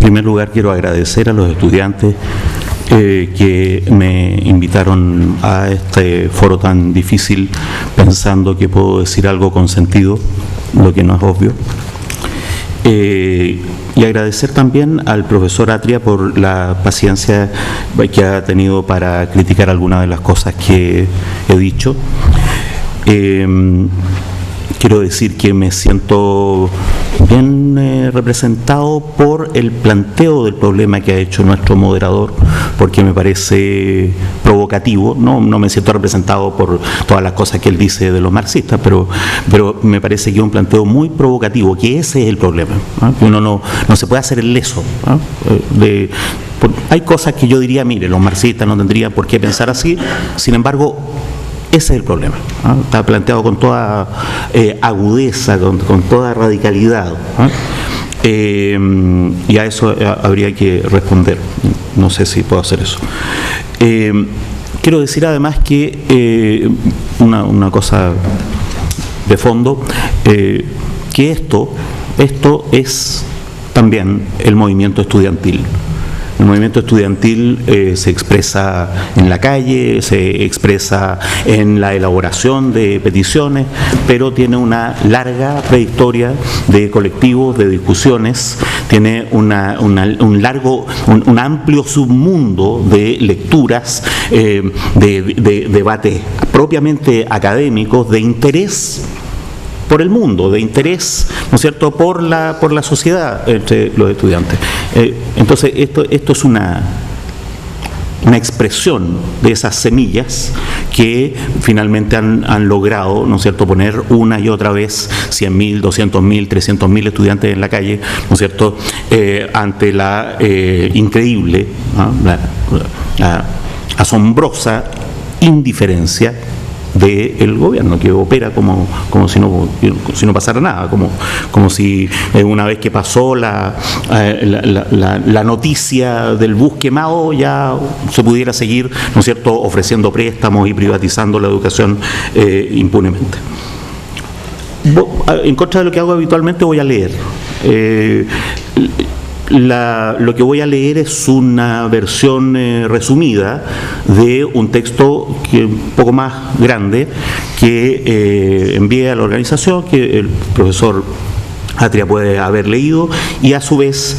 primer lugar, quiero agradecer a los estudiantes que me invitaron a este foro tan difícil, pensando que puedo decir algo con sentido, lo que no es obvio. Y agradecer también al profesor Atria por la paciencia que ha tenido para criticar algunas de las cosas que he dicho. Quiero decir que me siento bien representado por el planteo del problema que ha hecho nuestro moderador, porque me parece provocativo. No me siento representado por todas las cosas que él dice de los marxistas, pero me parece que es un planteo muy provocativo, que ese es el problema, ¿no? Uno no se puede hacer el leso, ¿no? Hay cosas que yo diría, mire, los marxistas no tendrían por qué pensar así, sin embargo, ese es el problema, ¿no? Está planteado con toda agudeza, con toda radicalidad, ¿no? Y a eso habría que responder. No sé si puedo hacer eso. Quiero decir además que una cosa de fondo, que esto es también el movimiento estudiantil. El movimiento estudiantil se expresa en la calle, se expresa en la elaboración de peticiones, pero tiene una larga trayectoria de colectivos, de discusiones, tiene un amplio submundo de lecturas, de debates propiamente académicos, de interés por el mundo, de interés, ¿no es cierto?, por la sociedad entre los estudiantes. Entonces, esto es una expresión de esas semillas que finalmente han logrado, ¿no es cierto?, poner una y otra vez 100.000, 200.000, 300.000 estudiantes en la calle, ¿no es cierto?, ante la increíble, ¿no?, la asombrosa indiferencia del gobierno, que opera como si no pasara nada, como si una vez que pasó la noticia del bus quemado ya se pudiera seguir, ¿no es cierto?, ofreciendo préstamos y privatizando la educación impunemente. En contra de lo que hago habitualmente, voy a leer. Lo que voy a leer es una versión resumida de un texto un poco más grande que envié a la organización, que el profesor Atria puede haber leído, y a su vez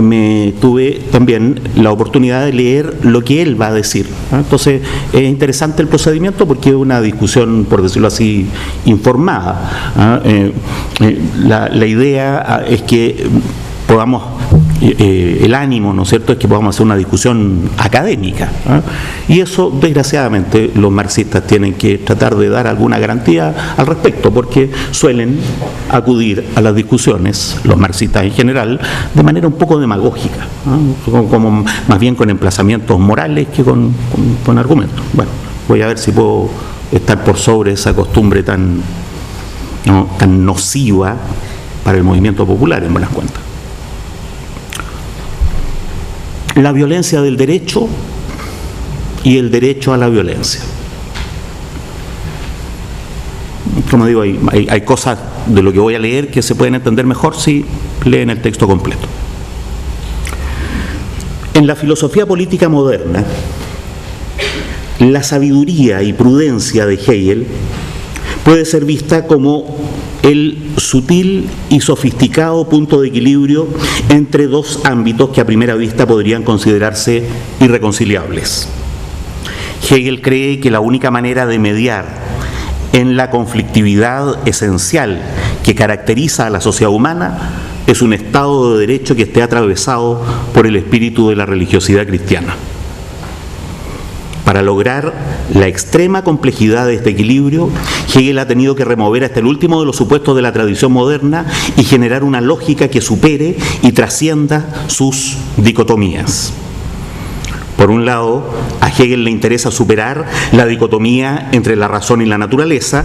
me tuve también la oportunidad de leer lo que él va a decir, ¿no? Entonces es interesante el procedimiento porque es una discusión, por decirlo así, informada, ¿no? La idea es que podamos, el ánimo, ¿no es cierto?, es que podamos hacer una discusión académica, ¿no? Y eso, desgraciadamente, los marxistas tienen que tratar de dar alguna garantía al respecto, porque suelen acudir a las discusiones, los marxistas en general, de manera un poco demagógica, ¿no?, como más bien con emplazamientos morales que con argumentos. Bueno, voy a ver si puedo estar por sobre esa costumbre tan nociva para el movimiento popular, en buenas cuentas. La violencia del derecho y el derecho a la violencia. Como digo, hay cosas de lo que voy a leer que se pueden entender mejor si leen el texto completo. En la filosofía política moderna, la sabiduría y prudencia de Hegel puede ser vista como el sutil y sofisticado punto de equilibrio entre dos ámbitos que a primera vista podrían considerarse irreconciliables. Hegel cree que la única manera de mediar en la conflictividad esencial que caracteriza a la sociedad humana es un Estado de Derecho que esté atravesado por el espíritu de la religiosidad cristiana. Para lograr la extrema complejidad de este equilibrio, Hegel ha tenido que remover hasta el último de los supuestos de la tradición moderna y generar una lógica que supere y trascienda sus dicotomías. Por un lado, a Hegel le interesa superar la dicotomía entre la razón y la naturaleza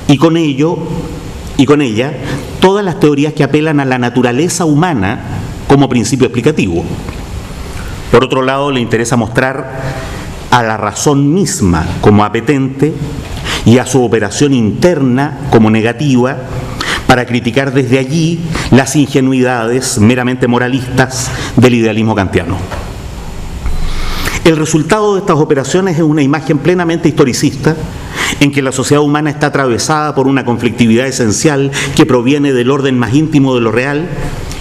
y con ella todas las teorías que apelan a la naturaleza humana como principio explicativo. Por otro lado, le interesa mostrar a la razón misma como apetente y a su operación interna como negativa, para criticar desde allí las ingenuidades meramente moralistas del idealismo kantiano. El resultado de estas operaciones es una imagen plenamente historicista en que la sociedad humana está atravesada por una conflictividad esencial que proviene del orden más íntimo de lo real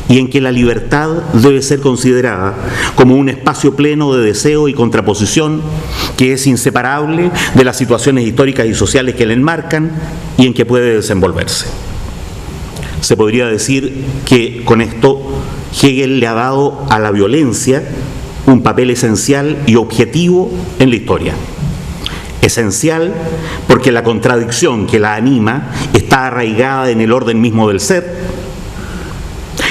y en que la libertad debe ser considerada como un espacio pleno de deseo y contraposición que es inseparable de las situaciones históricas y sociales que la enmarcan y en que puede desenvolverse. Se podría decir que con esto Hegel le ha dado a la violencia un papel esencial y objetivo en la historia. Esencial porque la contradicción que la anima está arraigada en el orden mismo del ser,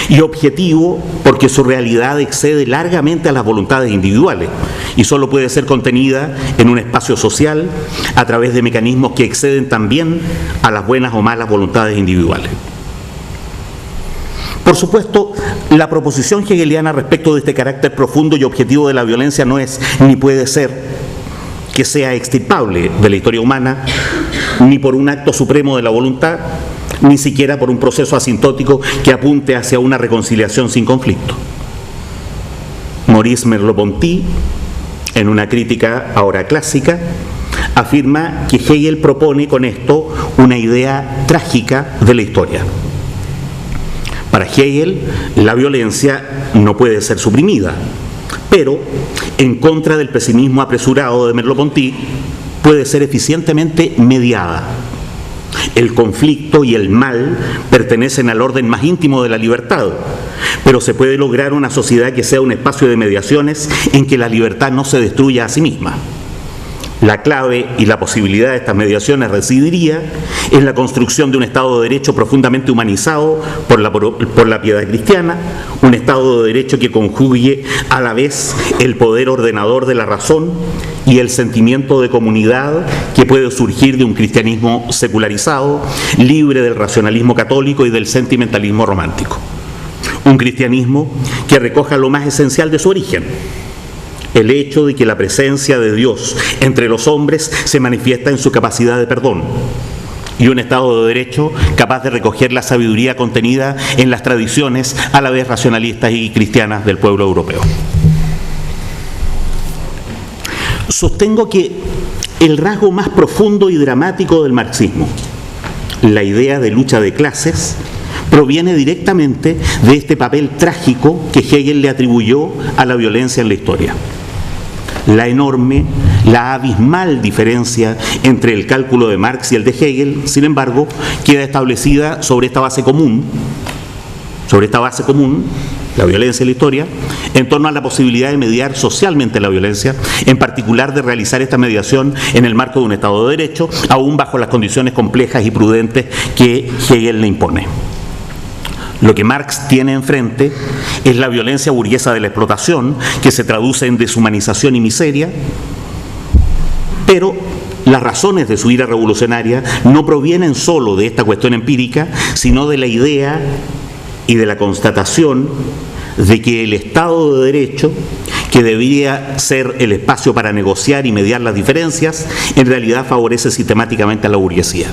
y objetivo porque su realidad excede largamente a las voluntades individuales y solo puede ser contenida en un espacio social a través de mecanismos que exceden también a las buenas o malas voluntades individuales. Por supuesto, la proposición hegeliana respecto de este carácter profundo y objetivo de la violencia no es ni puede ser que sea extirpable de la historia humana, ni por un acto supremo de la voluntad, ni siquiera por un proceso asintótico que apunte hacia una reconciliación sin conflicto. Maurice Merleau-Ponty, en una crítica ahora clásica, afirma que Hegel propone con esto una idea trágica de la historia. Para Hegel, la violencia no puede ser suprimida, pero, en contra del pesimismo apresurado de Merleau-Ponty, puede ser eficientemente mediada. El conflicto y el mal pertenecen al orden más íntimo de la libertad, pero se puede lograr una sociedad que sea un espacio de mediaciones en que la libertad no se destruya a sí misma. La clave y la posibilidad de estas mediaciones residiría en la construcción de un Estado de Derecho profundamente humanizado por la piedad cristiana, un Estado de Derecho que conjugue a la vez el poder ordenador de la razón y el sentimiento de comunidad que puede surgir de un cristianismo secularizado, libre del racionalismo católico y del sentimentalismo romántico. Un cristianismo que recoja lo más esencial de su origen: el hecho de que la presencia de Dios entre los hombres se manifiesta en su capacidad de perdón, y un Estado de Derecho capaz de recoger la sabiduría contenida en las tradiciones a la vez racionalistas y cristianas del pueblo europeo. Sostengo que el rasgo más profundo y dramático del marxismo, la idea de lucha de clases, proviene directamente de este papel trágico que Hegel le atribuyó a la violencia en la historia. La enorme, la abismal diferencia entre el cálculo de Marx y el de Hegel, sin embargo, queda establecida sobre esta base común, la violencia en la historia, en torno a la posibilidad de mediar socialmente la violencia, en particular de realizar esta mediación en el marco de un Estado de Derecho, aún bajo las condiciones complejas y prudentes que Hegel le impone. Lo que Marx tiene enfrente es la violencia burguesa de la explotación, que se traduce en deshumanización y miseria, pero las razones de su ira revolucionaria no provienen solo de esta cuestión empírica, sino de la idea y de la constatación de que el Estado de Derecho, que debía ser el espacio para negociar y mediar las diferencias, en realidad favorece sistemáticamente a la burguesía.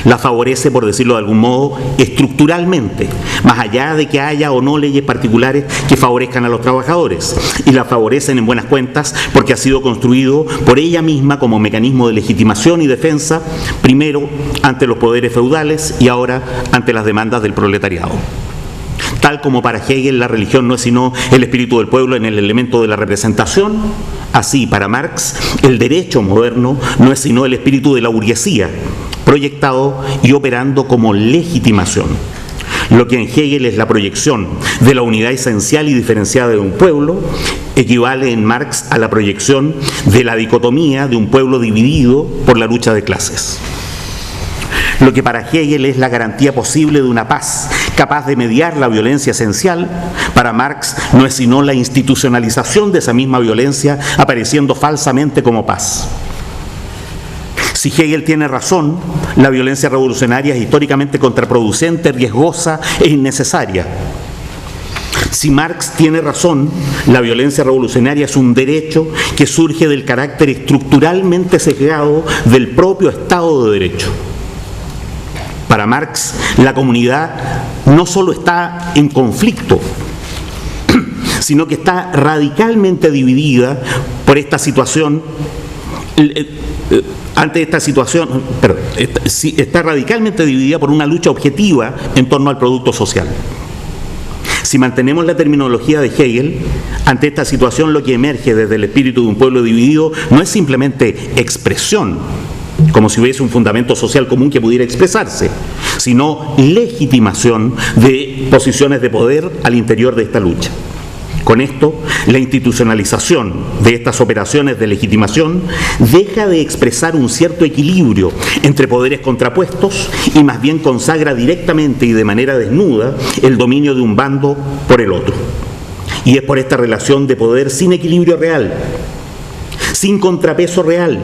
La favorece, por decirlo de algún modo, estructuralmente, más allá de que haya o no leyes particulares que favorezcan a los trabajadores, y la favorecen en buenas cuentas porque ha sido construido por ella misma como mecanismo de legitimación y defensa, primero ante los poderes feudales y ahora ante las demandas del proletariado. Tal como para Hegel la religión no es sino el espíritu del pueblo en el elemento de la representación, así para Marx el derecho moderno no es sino el espíritu de la burguesía, proyectado y operando como legitimación. Lo que en Hegel es la proyección de la unidad esencial y diferenciada de un pueblo, equivale en Marx a la proyección de la dicotomía de un pueblo dividido por la lucha de clases. Lo que para Hegel es la garantía posible de una paz capaz de mediar la violencia esencial, para Marx no es sino la institucionalización de esa misma violencia apareciendo falsamente como paz. Si Hegel tiene razón, la violencia revolucionaria es históricamente contraproducente, riesgosa e innecesaria. Si Marx tiene razón, la violencia revolucionaria es un derecho que surge del carácter estructuralmente sesgado del propio Estado de Derecho. Para Marx, la comunidad no solo está en conflicto, sino que está radicalmente dividida por esta situación. Ante esta situación, está radicalmente dividida por una lucha objetiva en torno al producto social. Si mantenemos la terminología de Hegel, ante esta situación lo que emerge desde el espíritu de un pueblo dividido no es simplemente expresión, como si hubiese un fundamento social común que pudiera expresarse, sino legitimación de posiciones de poder al interior de esta lucha. Con esto, la institucionalización de estas operaciones de legitimación deja de expresar un cierto equilibrio entre poderes contrapuestos y más bien consagra directamente y de manera desnuda el dominio de un bando por el otro. Y es por esta relación de poder sin equilibrio real, sin contrapeso real,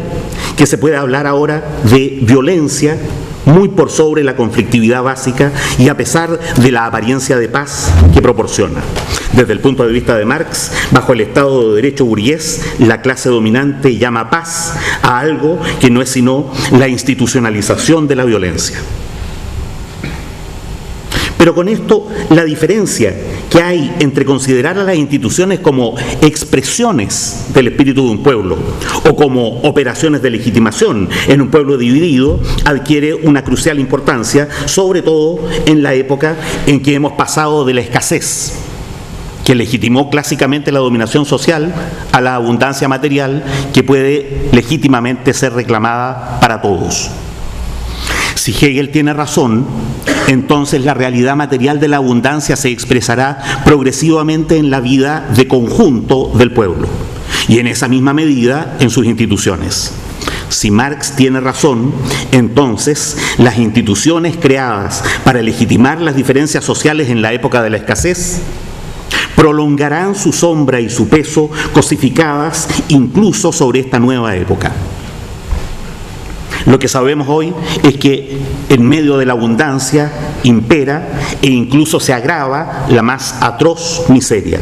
que se puede hablar ahora de violencia muy por sobre la conflictividad básica y a pesar de la apariencia de paz que proporciona. Desde el punto de vista de Marx, bajo el Estado de Derecho burgués, la clase dominante llama paz a algo que no es sino la institucionalización de la violencia. Pero con esto, la diferencia que hay entre considerar a las instituciones como expresiones del espíritu de un pueblo o como operaciones de legitimación en un pueblo dividido adquiere una crucial importancia, sobre todo en la época en que hemos pasado de la escasez, que legitimó clásicamente la dominación social, a la abundancia material que puede legítimamente ser reclamada para todos. Si Hegel tiene razón, entonces la realidad material de la abundancia se expresará progresivamente en la vida de conjunto del pueblo y en esa misma medida en sus instituciones. Si Marx tiene razón, entonces las instituciones creadas para legitimar las diferencias sociales en la época de la escasez prolongarán su sombra y su peso cosificadas incluso sobre esta nueva época. Lo que sabemos hoy es que en medio de la abundancia impera e incluso se agrava la más atroz miseria.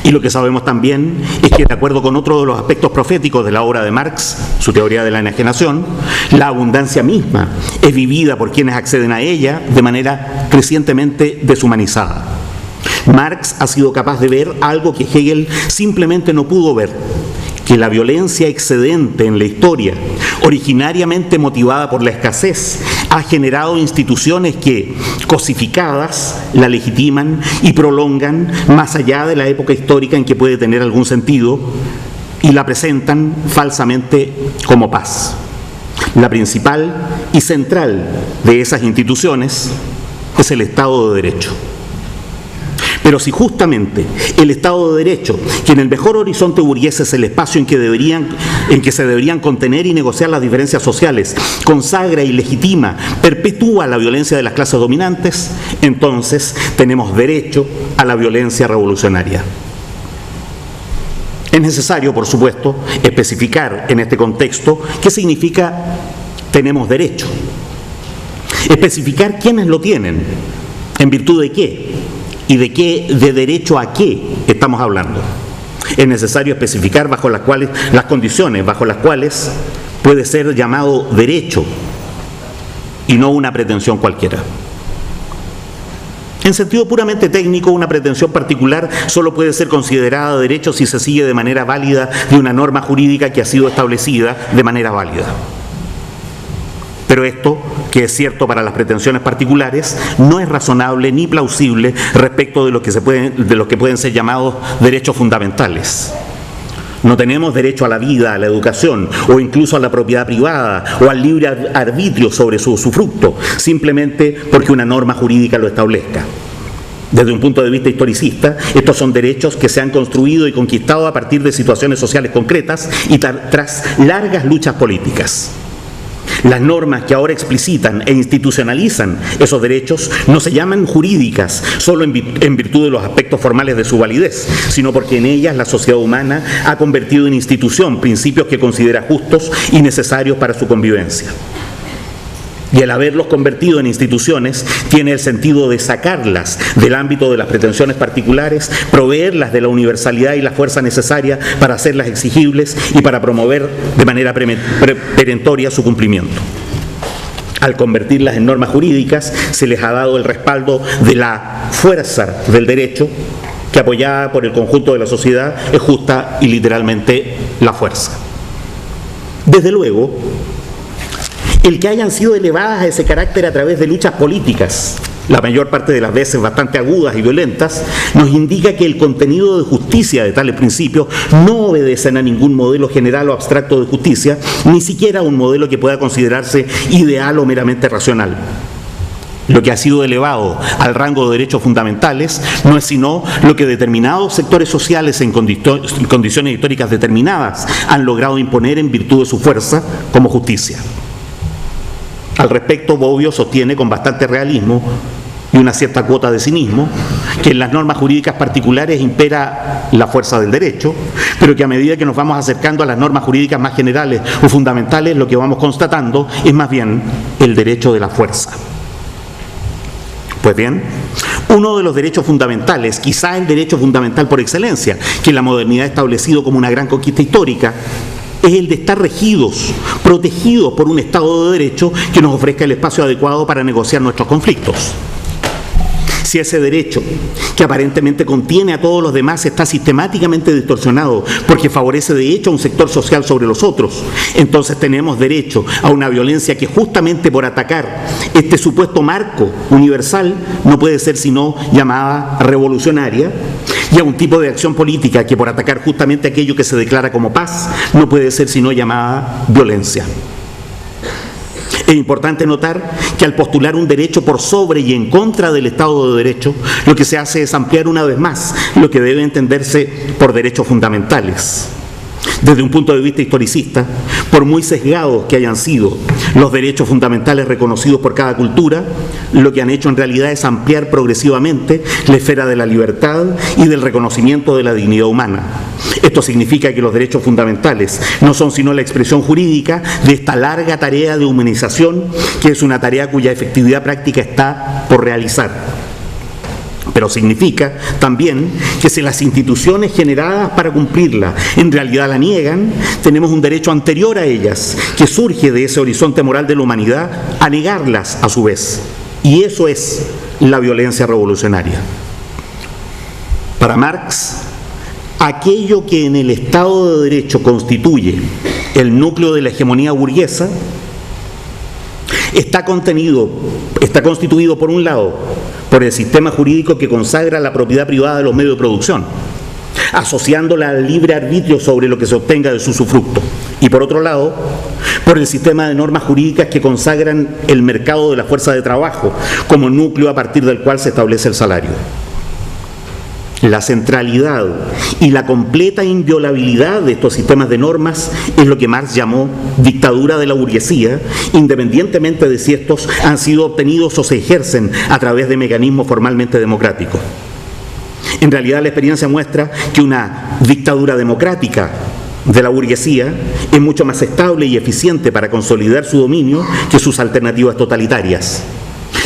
Y lo que sabemos también es que, de acuerdo con otro de los aspectos proféticos de la obra de Marx, su teoría de la enajenación, la abundancia misma es vivida por quienes acceden a ella de manera crecientemente deshumanizada. Marx ha sido capaz de ver algo que Hegel simplemente no pudo ver, que la violencia excedente en la historia, originariamente motivada por la escasez, ha generado instituciones que, cosificadas, la legitiman y prolongan más allá de la época histórica en que puede tener algún sentido y la presentan falsamente como paz. La principal y central de esas instituciones es el Estado de Derecho. Pero si justamente el Estado de Derecho, que en el mejor horizonte burgués es el espacio en que se deberían contener y negociar las diferencias sociales, consagra y legitima, perpetúa la violencia de las clases dominantes, entonces tenemos derecho a la violencia revolucionaria. Es necesario, por supuesto, especificar en este contexto qué significa tenemos derecho. Especificar quiénes lo tienen, en virtud de qué. ¿Y de derecho a qué estamos hablando? Es necesario especificar las condiciones bajo las cuales puede ser llamado derecho y no una pretensión cualquiera. En sentido puramente técnico, una pretensión particular solo puede ser considerada derecho si se sigue de manera válida de una norma jurídica que ha sido establecida de manera válida. Pero esto, que es cierto para las pretensiones particulares, no es razonable ni plausible respecto de lo que pueden ser llamados derechos fundamentales. No tenemos derecho a la vida, a la educación, o incluso a la propiedad privada, o al libre arbitrio sobre su usufructo, simplemente porque una norma jurídica lo establezca. Desde un punto de vista historicista, estos son derechos que se han construido y conquistado a partir de situaciones sociales concretas y tras largas luchas políticas. Las normas que ahora explicitan e institucionalizan esos derechos no se llaman jurídicas solo en virtud de los aspectos formales de su validez, sino porque en ellas la sociedad humana ha convertido en institución principios que considera justos y necesarios para su convivencia. Y el haberlos convertido en instituciones tiene el sentido de sacarlas del ámbito de las pretensiones particulares, proveerlas de la universalidad y la fuerza necesaria para hacerlas exigibles y para promover de manera perentoria su cumplimiento. Al convertirlas en normas jurídicas, se les ha dado el respaldo de la fuerza del derecho, que apoyada por el conjunto de la sociedad es justa y literalmente la fuerza. Desde luego, el que hayan sido elevadas a ese carácter a través de luchas políticas, la mayor parte de las veces bastante agudas y violentas, nos indica que el contenido de justicia de tales principios no obedecen a ningún modelo general o abstracto de justicia, ni siquiera a un modelo que pueda considerarse ideal o meramente racional. Lo que ha sido elevado al rango de derechos fundamentales no es sino lo que determinados sectores sociales en condiciones históricas determinadas han logrado imponer en virtud de su fuerza como justicia. Al respecto, Bobbio sostiene con bastante realismo y una cierta cuota de cinismo que en las normas jurídicas particulares impera la fuerza del derecho, pero que a medida que nos vamos acercando a las normas jurídicas más generales o fundamentales, lo que vamos constatando es más bien el derecho de la fuerza. Pues bien, uno de los derechos fundamentales, quizá el derecho fundamental por excelencia, que la modernidad ha establecido como una gran conquista histórica, es el de estar regidos, protegidos por un Estado de Derecho que nos ofrezca el espacio adecuado para negociar nuestros conflictos. Si ese derecho, que aparentemente contiene a todos los demás, está sistemáticamente distorsionado porque favorece de hecho a un sector social sobre los otros, entonces tenemos derecho a una violencia que justamente por atacar este supuesto marco universal no puede ser sino llamada revolucionaria, y a un tipo de acción política que por atacar justamente aquello que se declara como paz no puede ser sino llamada violencia. Es importante notar que al postular un derecho por sobre y en contra del Estado de Derecho, lo que se hace es ampliar una vez más lo que debe entenderse por derechos fundamentales. Desde un punto de vista historicista, por muy sesgados que hayan sido los derechos fundamentales reconocidos por cada cultura, lo que han hecho en realidad es ampliar progresivamente la esfera de la libertad y del reconocimiento de la dignidad humana. Esto significa que los derechos fundamentales no son sino la expresión jurídica de esta larga tarea de humanización, que es una tarea cuya efectividad práctica está por realizar. Pero significa también que si las instituciones generadas para cumplirla en realidad la niegan, tenemos un derecho anterior a ellas, que surge de ese horizonte moral de la humanidad, a negarlas a su vez. Y eso es la violencia revolucionaria. Para Marx, aquello que en el Estado de Derecho constituye el núcleo de la hegemonía burguesa está constituido por un lado por el sistema jurídico que consagra la propiedad privada de los medios de producción, asociándola al libre arbitrio sobre lo que se obtenga de su usufructo, y por otro lado, por el sistema de normas jurídicas que consagran el mercado de la fuerza de trabajo como núcleo a partir del cual se establece el salario. La centralidad y la completa inviolabilidad de estos sistemas de normas es lo que Marx llamó dictadura de la burguesía, independientemente de si estos han sido obtenidos o se ejercen a través de mecanismos formalmente democráticos. En realidad, la experiencia muestra que una dictadura democrática de la burguesía es mucho más estable y eficiente para consolidar su dominio que sus alternativas totalitarias.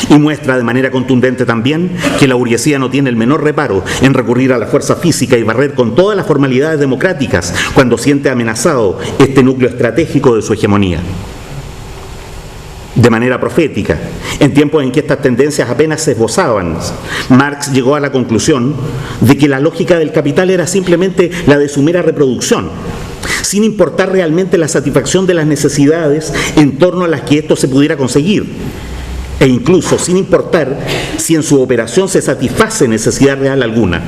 Y muestra de manera contundente también que la burguesía no tiene el menor reparo en recurrir a la fuerza física y barrer con todas las formalidades democráticas cuando siente amenazado este núcleo estratégico de su hegemonía. De manera profética, en tiempos en que estas tendencias apenas se esbozaban, Marx llegó a la conclusión de que la lógica del capital era simplemente la de su mera reproducción, sin importar realmente la satisfacción de las necesidades en torno a las que esto se pudiera conseguir, e incluso sin importar si en su operación se satisface necesidad real alguna.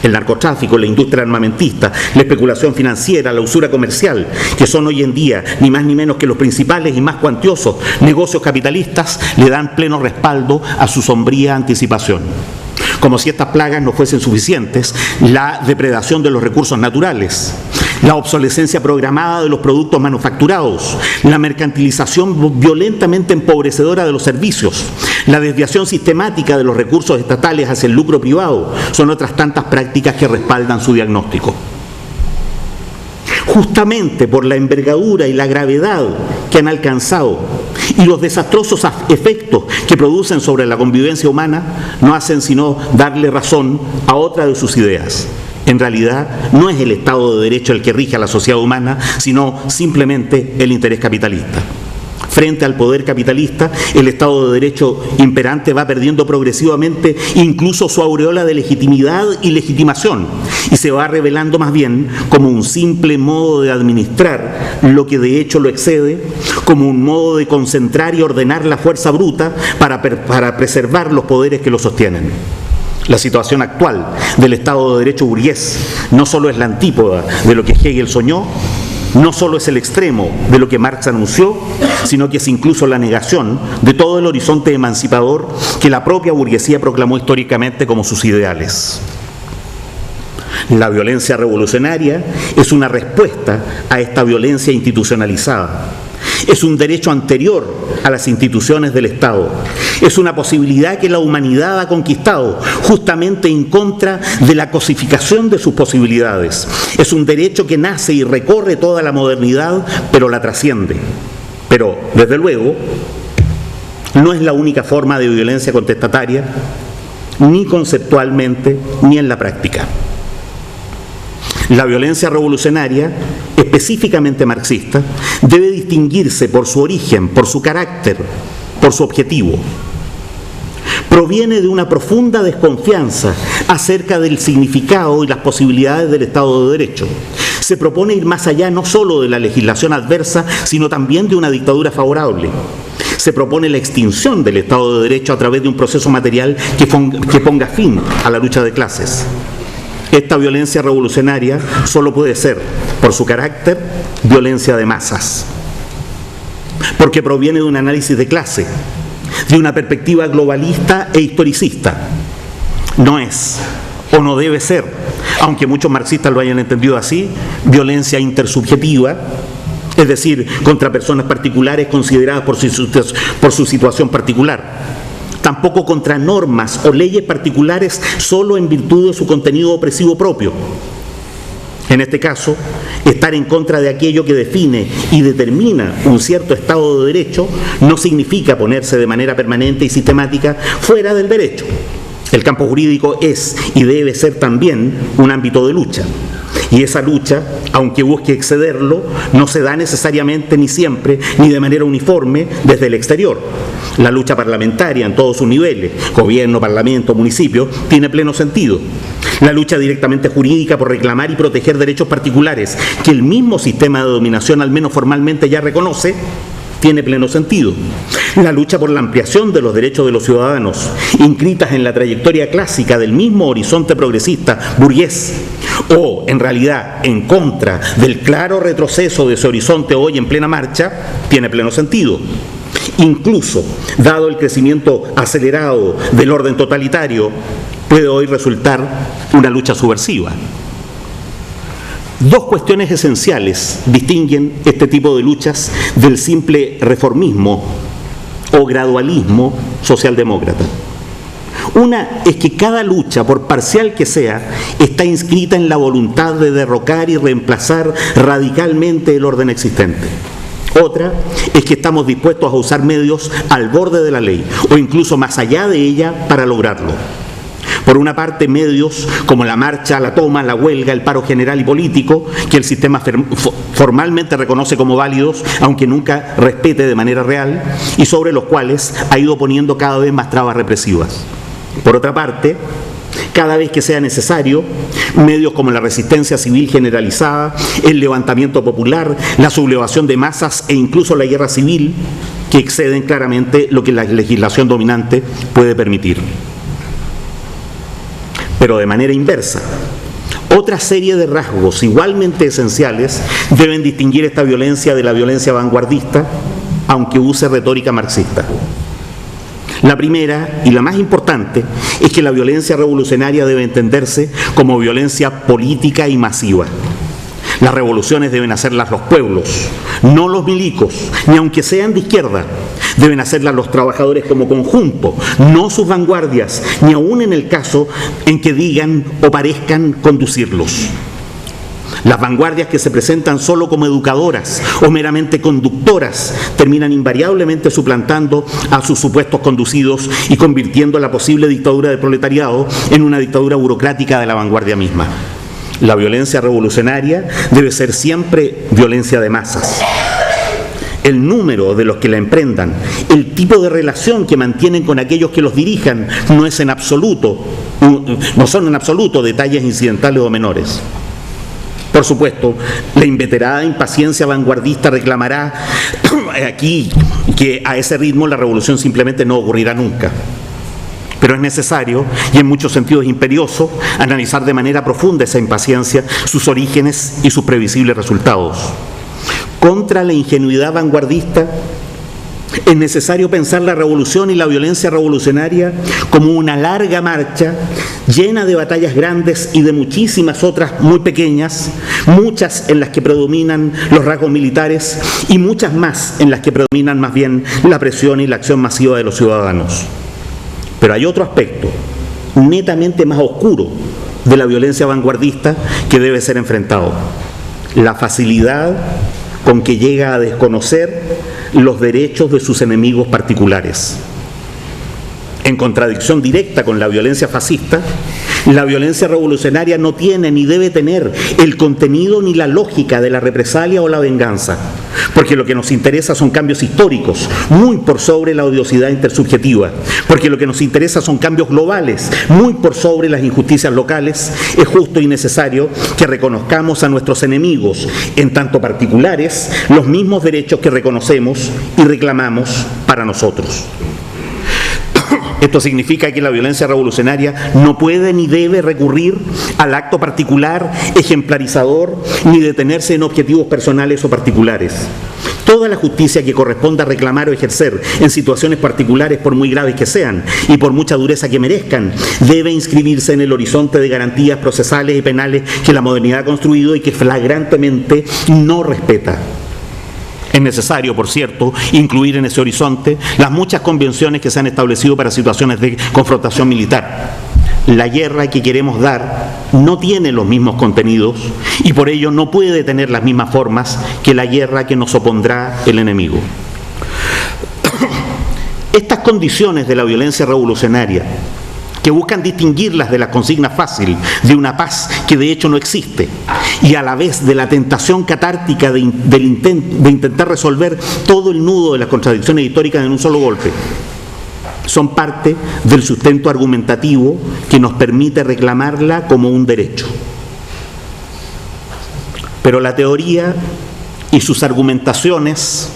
El narcotráfico, la industria armamentista, la especulación financiera, la usura comercial, que son hoy en día ni más ni menos que los principales y más cuantiosos negocios capitalistas, le dan pleno respaldo a su sombría anticipación. Como si estas plagas no fuesen suficientes, la depredación de los recursos naturales, la obsolescencia programada de los productos manufacturados, la mercantilización violentamente empobrecedora de los servicios, la desviación sistemática de los recursos estatales hacia el lucro privado, son otras tantas prácticas que respaldan su diagnóstico. Justamente por la envergadura y la gravedad que han alcanzado y los desastrosos efectos que producen sobre la convivencia humana, no hacen sino darle razón a otra de sus ideas. En realidad, no es el Estado de Derecho el que rige a la sociedad humana, sino simplemente el interés capitalista. Frente al poder capitalista, el Estado de Derecho imperante va perdiendo progresivamente incluso su aureola de legitimidad y legitimación, y se va revelando más bien como un simple modo de administrar lo que de hecho lo excede, como un modo de concentrar y ordenar la fuerza bruta para preservar los poderes que lo sostienen. La situación actual del Estado de Derecho burgués no solo es la antípoda de lo que Hegel soñó, no solo es el extremo de lo que Marx anunció, sino que es incluso la negación de todo el horizonte emancipador que la propia burguesía proclamó históricamente como sus ideales. La violencia revolucionaria es una respuesta a esta violencia institucionalizada. Es un derecho anterior a las instituciones del Estado. Es una posibilidad que la humanidad ha conquistado justamente en contra de la cosificación de sus posibilidades. Es un derecho que nace y recorre toda la modernidad, pero la trasciende. Pero, desde luego, no es la única forma de violencia contestataria, ni conceptualmente, ni en la práctica. La violencia revolucionaria, específicamente marxista, debe distinguirse por su origen, por su carácter, por su objetivo. Proviene de una profunda desconfianza acerca del significado y las posibilidades del Estado de Derecho. Se propone ir más allá no solo de la legislación adversa, sino también de una dictadura favorable. Se propone la extinción del Estado de Derecho a través de un proceso material que ponga fin a la lucha de clases. Esta violencia revolucionaria solo puede ser, por su carácter, violencia de masas, porque proviene de un análisis de clase, de una perspectiva globalista e historicista. No es, o no debe ser, aunque muchos marxistas lo hayan entendido así, violencia intersubjetiva, es decir, contra personas particulares consideradas por su situación particular. Tampoco contra normas o leyes particulares solo en virtud de su contenido opresivo propio. En este caso, estar en contra de aquello que define y determina un cierto Estado de Derecho no significa ponerse de manera permanente y sistemática fuera del derecho. El campo jurídico es y debe ser también un ámbito de lucha. Y esa lucha, aunque busque excederlo, no se da necesariamente ni siempre, ni de manera uniforme desde el exterior. La lucha parlamentaria en todos sus niveles, gobierno, parlamento, municipio, tiene pleno sentido. La lucha directamente jurídica por reclamar y proteger derechos particulares que el mismo sistema de dominación, al menos formalmente, ya reconoce, tiene pleno sentido. La lucha por la ampliación de los derechos de los ciudadanos, inscritas en la trayectoria clásica del mismo horizonte progresista burgués, o en realidad en contra del claro retroceso de ese horizonte hoy en plena marcha, tiene pleno sentido. Incluso, dado el crecimiento acelerado del orden totalitario, puede hoy resultar una lucha subversiva. Dos cuestiones esenciales distinguen este tipo de luchas del simple reformismo o gradualismo socialdemócrata. Una es que cada lucha, por parcial que sea, está inscrita en la voluntad de derrocar y reemplazar radicalmente el orden existente. Otra es que estamos dispuestos a usar medios al borde de la ley o incluso más allá de ella para lograrlo. Por una parte, medios como la marcha, la toma, la huelga, el paro general y político, que el sistema formalmente reconoce como válidos, aunque nunca respete de manera real, y sobre los cuales ha ido poniendo cada vez más trabas represivas. Por otra parte, cada vez que sea necesario, medios como la resistencia civil generalizada, el levantamiento popular, la sublevación de masas e incluso la guerra civil, que exceden claramente lo que la legislación dominante puede permitir. Pero de manera inversa, otra serie de rasgos igualmente esenciales deben distinguir esta violencia de la violencia vanguardista, aunque use retórica marxista. La primera y la más importante es que la violencia revolucionaria debe entenderse como violencia política y masiva. Las revoluciones deben hacerlas los pueblos, no los milicos, ni aunque sean de izquierda. Deben hacerlas los trabajadores como conjunto, no sus vanguardias, ni aun en el caso en que digan o parezcan conducirlos. Las vanguardias que se presentan solo como educadoras o meramente conductoras terminan invariablemente suplantando a sus supuestos conducidos y convirtiendo la posible dictadura del proletariado en una dictadura burocrática de la vanguardia misma. La violencia revolucionaria debe ser siempre violencia de masas. el número de los que la emprendan, el tipo de relación que mantienen con aquellos que los dirijan, no son en absoluto detalles incidentales o menores. Por supuesto, la inveterada impaciencia vanguardista reclamará aquí que a ese ritmo la revolución simplemente no ocurrirá nunca. Pero es necesario, y en muchos sentidos imperioso, analizar de manera profunda esa impaciencia, sus orígenes y sus previsibles resultados. Contra la ingenuidad vanguardista, es necesario pensar la revolución y la violencia revolucionaria como una larga marcha llena de batallas grandes y de muchísimas otras muy pequeñas, muchas en las que predominan los rasgos militares y muchas más en las que predominan más bien la presión y la acción masiva de los ciudadanos. Pero hay otro aspecto, netamente más oscuro, de la violencia vanguardista que debe ser enfrentado: la facilidad con que llega a desconocer los derechos de sus enemigos particulares. En contradicción directa con la violencia fascista, la violencia revolucionaria no tiene ni debe tener el contenido ni la lógica de la represalia o la venganza, porque lo que nos interesa son cambios históricos, muy por sobre la odiosidad intersubjetiva, porque lo que nos interesa son cambios globales, muy por sobre las injusticias locales. Es justo y necesario que reconozcamos a nuestros enemigos, en tanto particulares, los mismos derechos que reconocemos y reclamamos para nosotros. Esto significa que la violencia revolucionaria no puede ni debe recurrir al acto particular, ejemplarizador, ni detenerse en objetivos personales o particulares. Toda la justicia que corresponda reclamar o ejercer en situaciones particulares, por muy graves que sean y por mucha dureza que merezcan, debe inscribirse en el horizonte de garantías procesales y penales que la modernidad ha construido y que flagrantemente no respeta. Es necesario, por cierto, incluir en ese horizonte las muchas convenciones que se han establecido para situaciones de confrontación militar. La guerra que queremos dar no tiene los mismos contenidos y por ello no puede tener las mismas formas que la guerra que nos opondrá el enemigo. Estas condiciones de la violencia revolucionaria, que buscan distinguirlas de la consigna fácil de una paz que de hecho no existe, y a la vez de la tentación catártica de intentar resolver todo el nudo de las contradicciones históricas en un solo golpe, son parte del sustento argumentativo que nos permite reclamarla como un derecho. Pero la teoría y sus argumentaciones,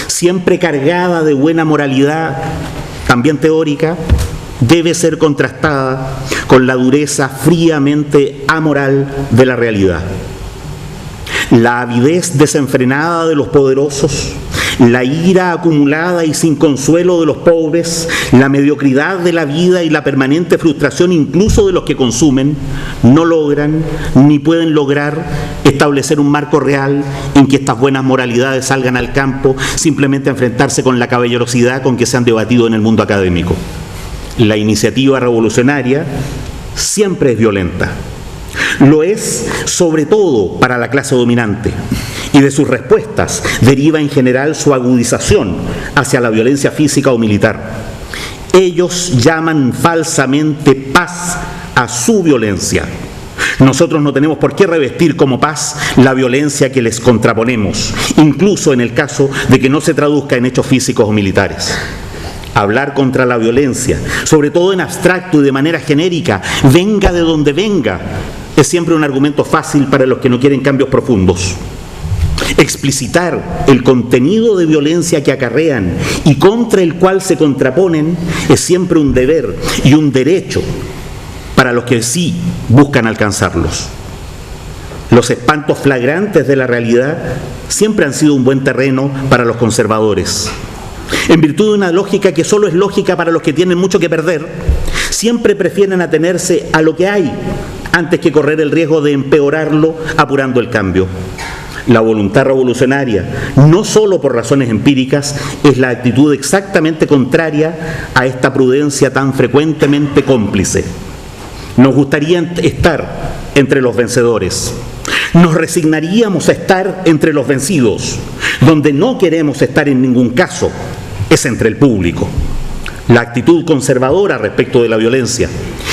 siempre cargada de buena moralidad, también teórica, debe ser contrastada con la dureza fríamente amoral de la realidad. La avidez desenfrenada de los poderosos, la ira acumulada y sin consuelo de los pobres, la mediocridad de la vida y la permanente frustración incluso de los que consumen, no logran ni pueden lograr establecer un marco real en que estas buenas moralidades salgan al campo simplemente a enfrentarse con la caballerosidad con que se han debatido en el mundo académico. La iniciativa revolucionaria siempre es violenta. Lo es sobre todo para la clase dominante, y de sus respuestas deriva en general su agudización hacia la violencia física o militar. Ellos llaman falsamente paz a su violencia. Nosotros no tenemos por qué revestir como paz la violencia que les contraponemos, incluso en el caso de que no se traduzca en hechos físicos o militares. Hablar contra la violencia, sobre todo en abstracto y de manera genérica, venga de donde venga, es siempre un argumento fácil para los que no quieren cambios profundos. Explicitar el contenido de violencia que acarrean y contra el cual se contraponen es siempre un deber y un derecho para los que sí buscan alcanzarlos. Los espantos flagrantes de la realidad siempre han sido un buen terreno para los conservadores. En virtud de una lógica que solo es lógica para los que tienen mucho que perder, siempre prefieren atenerse a lo que hay antes que correr el riesgo de empeorarlo apurando el cambio. La voluntad revolucionaria, no solo por razones empíricas, es la actitud exactamente contraria a esta prudencia tan frecuentemente cómplice. Nos gustaría estar entre los vencedores. Nos resignaríamos a estar entre los vencidos. Donde no queremos estar en ningún caso es entre el público. la actitud conservadora respecto de la violencia,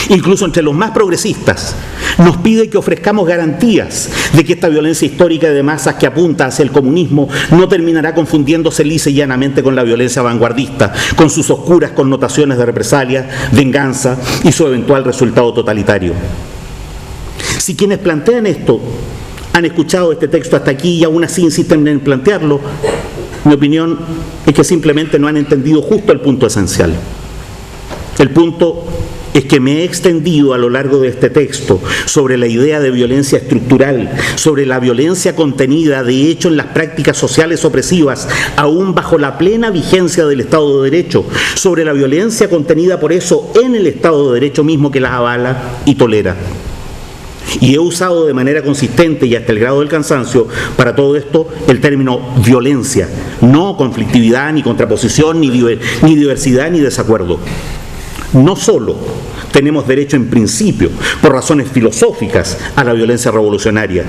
incluso entre los más progresistas, nos pide que ofrezcamos garantías de que esta violencia histórica de masas que apunta hacia el comunismo no terminará confundiéndose lisa y llanamente con la violencia vanguardista, con sus oscuras connotaciones de represalia, venganza y su eventual resultado totalitario. Si quienes plantean esto han escuchado este texto hasta aquí y aún así insisten en plantearlo, mi opinión es que simplemente no han entendido justo el punto esencial. El punto es que me he extendido a lo largo de este texto sobre la idea de violencia estructural, sobre la violencia contenida de hecho en las prácticas sociales opresivas, aún bajo la plena vigencia del Estado de Derecho, sobre la violencia contenida por eso en el Estado de Derecho mismo que las avala y tolera. Y he usado de manera consistente y hasta el grado del cansancio para todo esto el término violencia, no conflictividad, ni contraposición, ni diversidad, ni desacuerdo. No solo tenemos derecho en principio, por razones filosóficas, a la violencia revolucionaria.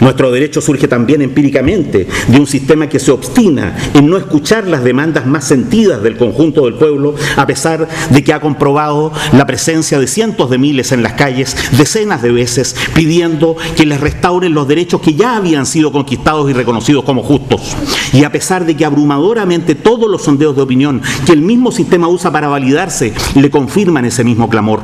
Nuestro derecho surge también empíricamente de un sistema que se obstina en no escuchar las demandas más sentidas del conjunto del pueblo, a pesar de que ha comprobado la presencia de cientos de miles en las calles, decenas de veces, pidiendo que les restauren los derechos que ya habían sido conquistados y reconocidos como justos. Y a pesar de que abrumadoramente todos los sondeos de opinión que el mismo sistema usa para validarse le confirman ese mismo clamor.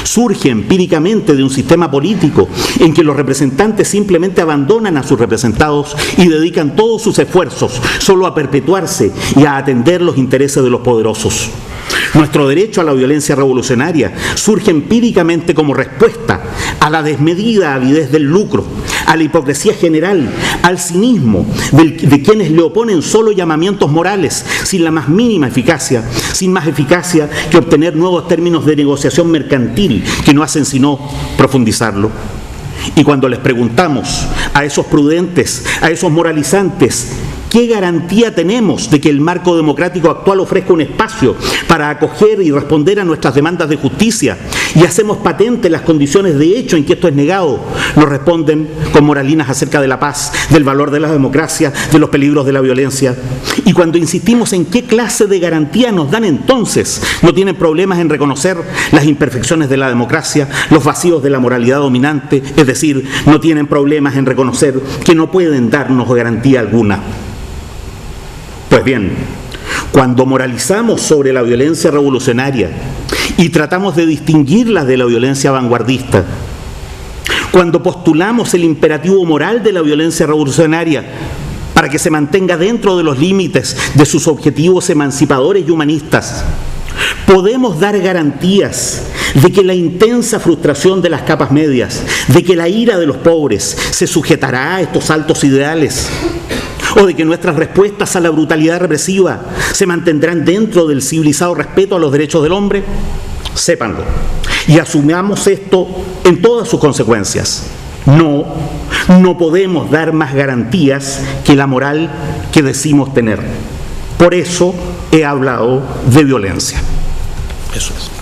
Surge empíricamente de un sistema político en que los representantes simplemente abandonan a sus representados y dedican todos sus esfuerzos solo a perpetuarse y a atender los intereses de los poderosos. Nuestro derecho a la violencia revolucionaria surge empíricamente como respuesta a la desmedida avidez del lucro, a la hipocresía general, al cinismo de quienes le oponen solo llamamientos morales, sin la más mínima eficacia, sin más eficacia que obtener nuevos términos de negociación mercantil que no hacen sino profundizarlo. Y cuando les preguntamos a esos prudentes, a esos moralizantes, ¿qué garantía tenemos de que el marco democrático actual ofrezca un espacio para acoger y responder a nuestras demandas de justicia? Y hacemos patente las condiciones de hecho en que esto es negado. Nos responden con moralinas acerca de la paz, del valor de la democracia, de los peligros de la violencia. Y cuando insistimos en qué clase de garantía nos dan entonces, no tienen problemas en reconocer las imperfecciones de la democracia, los vacíos de la moralidad dominante, es decir, no tienen problemas en reconocer que no pueden darnos garantía alguna. Pues bien, cuando moralizamos sobre la violencia revolucionaria y tratamos de distinguirla de la violencia vanguardista, cuando postulamos el imperativo moral de la violencia revolucionaria para que se mantenga dentro de los límites de sus objetivos emancipadores y humanistas, podemos dar garantías de que la intensa frustración de las capas medias, de que la ira de los pobres se sujetará a estos altos ideales, o de que nuestras respuestas a la brutalidad represiva se mantendrán dentro del civilizado respeto a los derechos del hombre. Sépanlo y asumamos esto en todas sus consecuencias. No podemos dar más garantías que la moral que decimos tener. Por eso he hablado de violencia. Eso es.